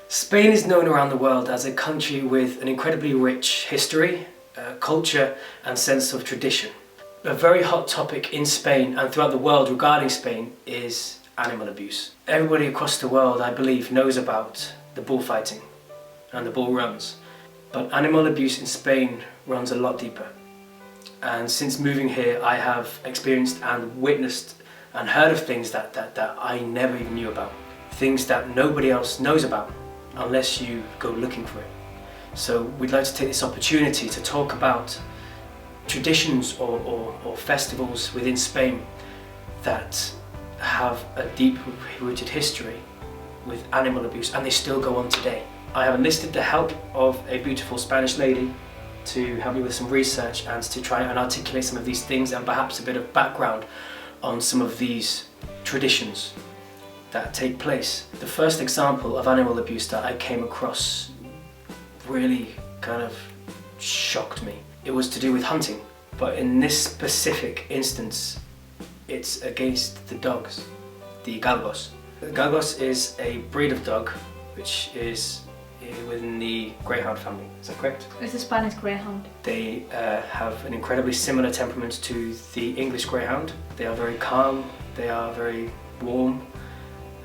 Spain is known around the world as a country with an incredibly rich history, culture and sense of tradition. A very hot topic in Spain and throughout the world regarding Spain is animal abuse. Everybody across the world, I believe, knows about the bullfighting and the bull runs, but animal abuse in Spain runs a lot deeper. And since moving here, I have experienced and witnessed and heard of things that I never even knew about. Things that nobody else knows about unless you go looking for it. So we'd like to take this opportunity to talk about traditions or festivals within Spain that have a deep-rooted history with animal abuse, and they still go on today. I have enlisted the help of a beautiful Spanish lady to help me with some research and to try and articulate some of these things and perhaps a bit of background on some of these traditions that take place. The first example of animal abuse that I came across really kind of shocked me. It was to do with hunting, but in this specific instance it's against the dogs, the galgos. The galgos is a breed of dog which is within the greyhound family, is that correct? It's a Spanish greyhound. They have an incredibly similar temperament to the English greyhound. They are very calm, they are very warm,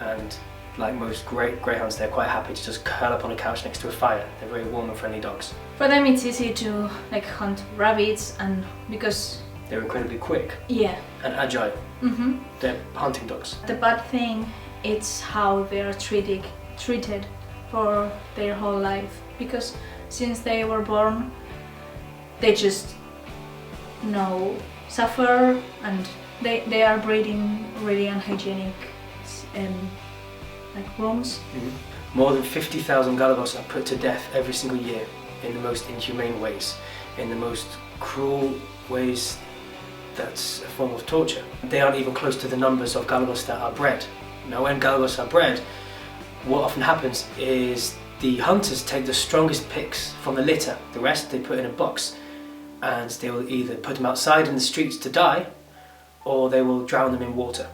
and like most greyhounds, they're quite happy to just curl up on a couch next to a fire. They're very warm and friendly dogs. For them it's easy to hunt rabbits, and because they're incredibly quick, yeah, and agile. They're hunting dogs. The bad thing is how they are treated for their whole life, because since they were born they just suffer, and they are breeding really unhygienic rooms. More than 50,000 galgos are put to death every single year in the most inhumane ways, in the most cruel ways. That's a form of torture. They aren't even close to the numbers of galgos that are bred. Now when galgos are bred, what often happens is the hunters take the strongest picks from the litter. The rest they put in a box, and they will either put them outside in the streets to die, or they will drown them in water,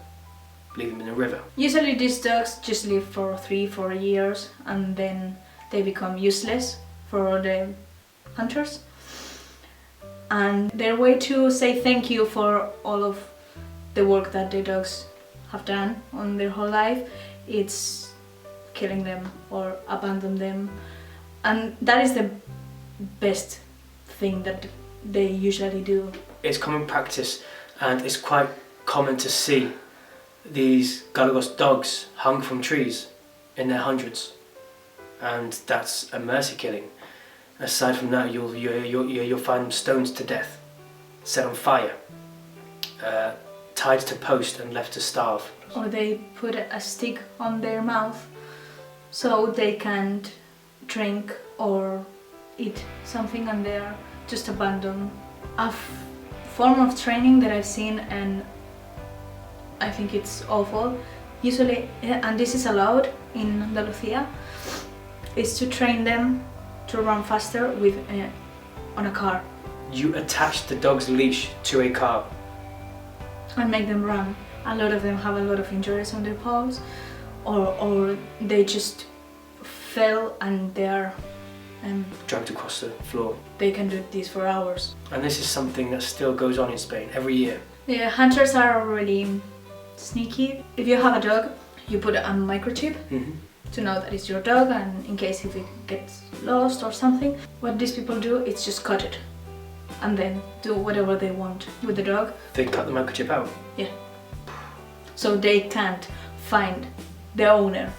leave them in a river. Usually these dogs just live for 3-4 years and then they become useless for the hunters. And their way to say thank you for all of the work that the dogs have done on their whole life, it's killing them or abandon them. And that is the best thing that they usually do. It's common practice, and it's quite common to see these galgos dogs hung from trees in their hundreds, and that's a mercy killing. Aside from that, you'll find them stoned to death, set on fire, tied to post and left to starve. Or they put a stick on their mouth so they can't drink or eat something, and they are just abandoned. A form of training that I've seen, and I think it's awful, usually, and this is allowed in Andalusia, is to train them to run faster on a car. You attach the dog's leash to a car and make them run. A lot of them have a lot of injuries on their paws, or they just fell and they are dragged across the floor. They can do this for hours. And this is something that still goes on in Spain every year. The hunters are really sneaky. If you have a dog, you put a microchip to know that it's your dog, and in case if it gets lost or something, what these people do is just cut it and then do whatever they want with the dog. They cut the microchip out? Yeah. So they can't find the owner.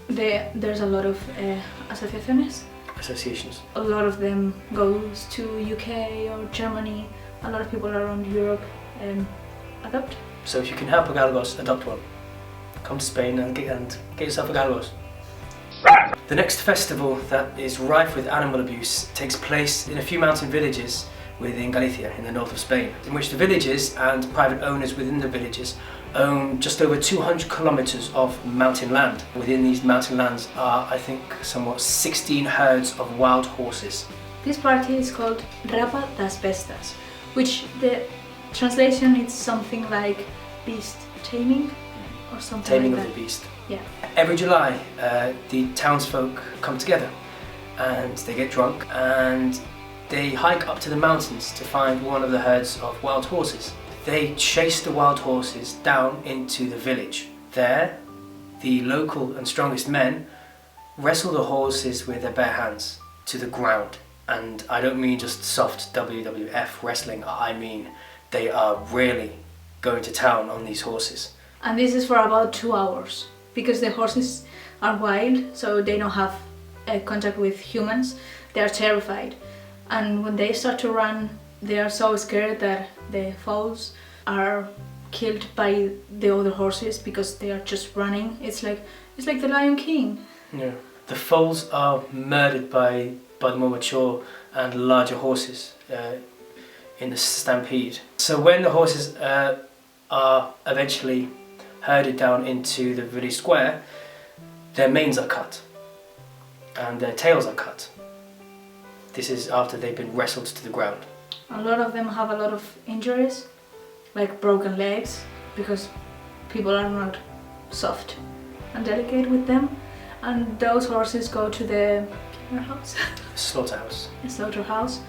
There's a lot of associations. A lot of them goes to UK or Germany. A lot of people around Europe adopt. So if you can help a galgos, adopt one. Come to Spain and get yourself a galgos. The next festival that is rife with animal abuse takes place in a few mountain villages within Galicia, in the north of Spain, in which the villages and private owners within the villages own just over 200 kilometers of mountain land. Within these mountain lands are, I think, somewhat 16 herds of wild horses. This party is called Rapa das Bestas, which the translation is something like beast taming or something Taming like of that. the beast. Yeah. Every July, the townsfolk come together and they get drunk and they hike up to the mountains to find one of the herds of wild horses. They chase the wild horses down into the village. There, the local and strongest men wrestle the horses with their bare hands to the ground. And I don't mean just soft WWF wrestling, I mean they are really going to town on these horses. And this is for about 2 hours, because the horses are wild, so they don't have contact with humans. They are terrified. And when they start to run, they are so scared that the foals are killed by the other horses because they are just running. It's like the Lion King. Yeah. The foals are murdered by the more mature and larger horses in the stampede. So when the horses are eventually herded down into the village square, their manes are cut and their tails are cut. This is after they've been wrestled to the ground. A lot of them have a lot of injuries, like broken legs, because people are not soft and delicate with them. And those horses go to the slaughterhouse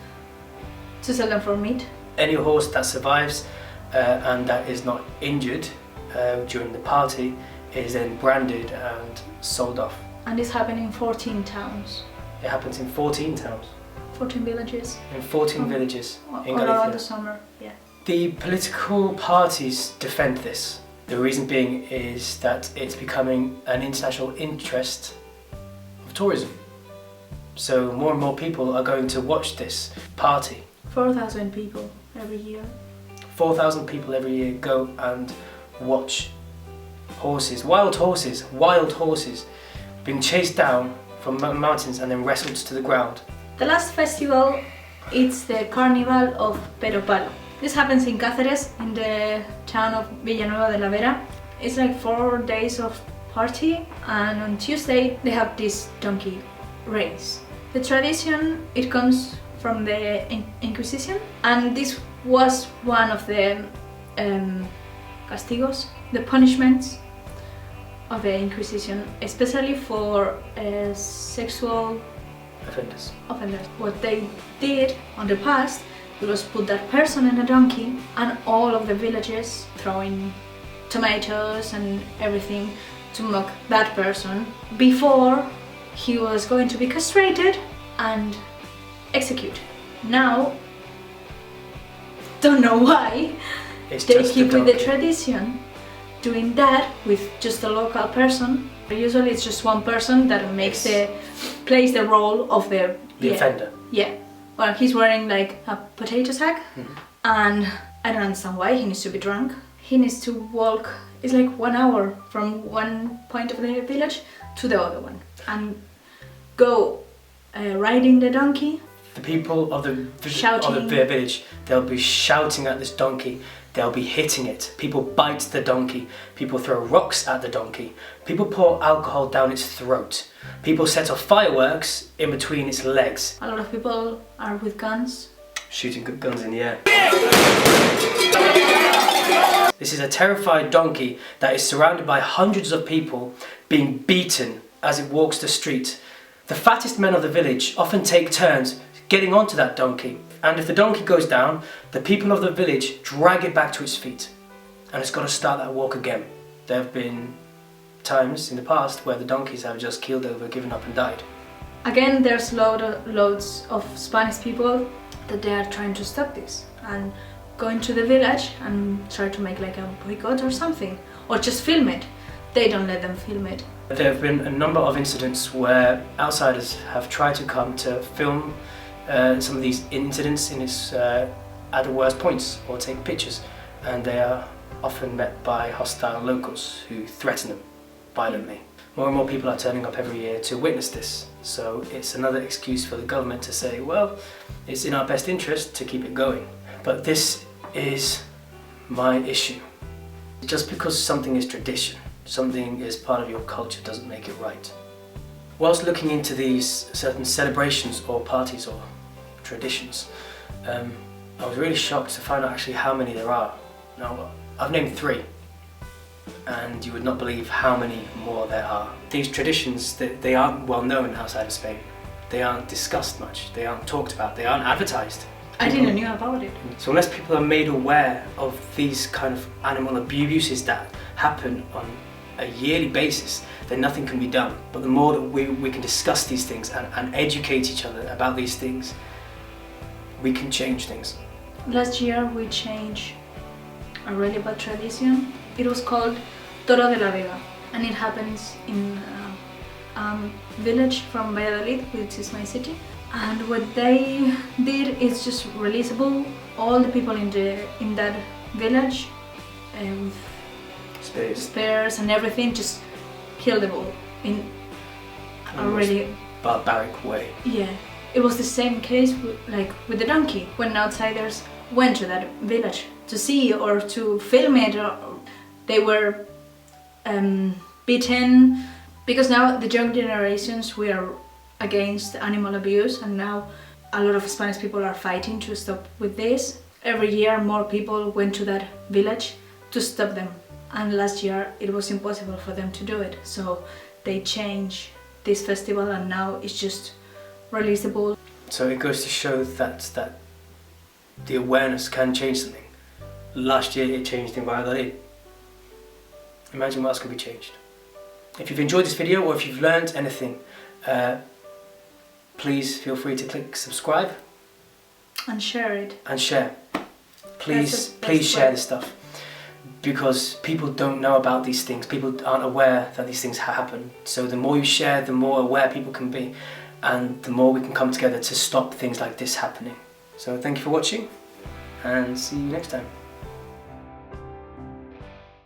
to sell them for meat. Any horse that survives and that is not injured during the party is then branded and sold off. And this happened in 14 towns. It happens in 14 towns. 14 villages. In 14 villages in all Galicia. around the summer, yeah. The political parties defend this. The reason being is that it's becoming an international interest of tourism. So more and more people are going to watch this party. 4,000 people every year. 4,000 people every year go and watch horses, wild horses, being chased down from mountains and then wrestled to the ground. The last festival, it's the Carnival of p.e.t.a. This happens in Cáceres, in the town of Villanueva de la Vera. It's like 4 days of party, and on Tuesday they have this donkey race. The tradition, it comes from the Inquisition, and this was one of the castigos, the punishments of the Inquisition, especially for sexual Offenders. What they did on the past, it was put that person in a donkey, and all of the villages throwing tomatoes and everything to mock that person before he was going to be castrated and executed. Now, don't know why, they keep with the tradition doing that with just a local person. Usually it's just one person that plays the role of the offender. Yeah. Well, he's wearing like a potato sack, and I don't understand why he needs to be drunk. He needs to walk, it's like 1 hour from one point of the village to the other one, and go riding the donkey. The people of the village, they'll be shouting at this donkey, they'll be hitting it. People bite the donkey, people throw rocks at the donkey, people pour alcohol down its throat, people set off fireworks in between its legs. A lot of people are with guns. Shooting guns in the air. This is a terrified donkey that is surrounded by hundreds of people being beaten as it walks the street. The fattest men of the village often take turns getting onto that donkey, and if the donkey goes down, the people of the village drag it back to its feet, and it's got to start that walk again. There have been times in the past where the donkeys have just keeled over, given up and died. Again, there's loads of Spanish people that they are trying to stop this and going to the village and try to make like a boycott or something, or just film it. They don't let them film it. There have been a number of incidents where outsiders have tried to come to film some of these incidents in its at the worst points, or take pictures, and they are often met by hostile locals who threaten them violently. More and more people are turning up every year to witness this, so it's another excuse for the government to say, well, it's in our best interest to keep it going. But this is my issue. Just because something is tradition, something is part of your culture, doesn't make it right. Whilst looking into these certain celebrations or parties or traditions, I was really shocked to find out actually how many there are. Now, I've named 3. and you would not believe how many more there are. These traditions, they aren't well known outside of Spain. They aren't discussed much, they aren't talked about, they aren't advertised. I didn't know about it. So unless people are made aware of these kind of animal abuses that happen on a yearly basis, then nothing can be done. But the more that we can discuss these things and educate each other about these things, we can change things. Last year we changed a really bad tradition. It was called Toro de la Vega, and it happens in a village from Valladolid, which is my city. And what they did is just release a bull. All the people in that village with spears and everything just kill the bull in a really barbaric way. Yeah, it was the same case with the donkey. When outsiders went to that village to see or to film it, or they were beaten, because now the young generations, we are against animal abuse, and now a lot of Spanish people are fighting to stop with this. Every year more people went to that village to stop them, and last year it was impossible for them to do it, so they changed this festival and now it's just releasable. So it goes to show that the awareness can change something. Last year it changed in Valladolid. Imagine what else could be changed. If you've enjoyed this video or if you've learned anything, please feel free to click subscribe and share it. And share. Please share this stuff, because people don't know about these things. People aren't aware that these things happen. So the more you share, the more aware people can be, and the more we can come together to stop things like this happening. So thank you for watching, and see you next time.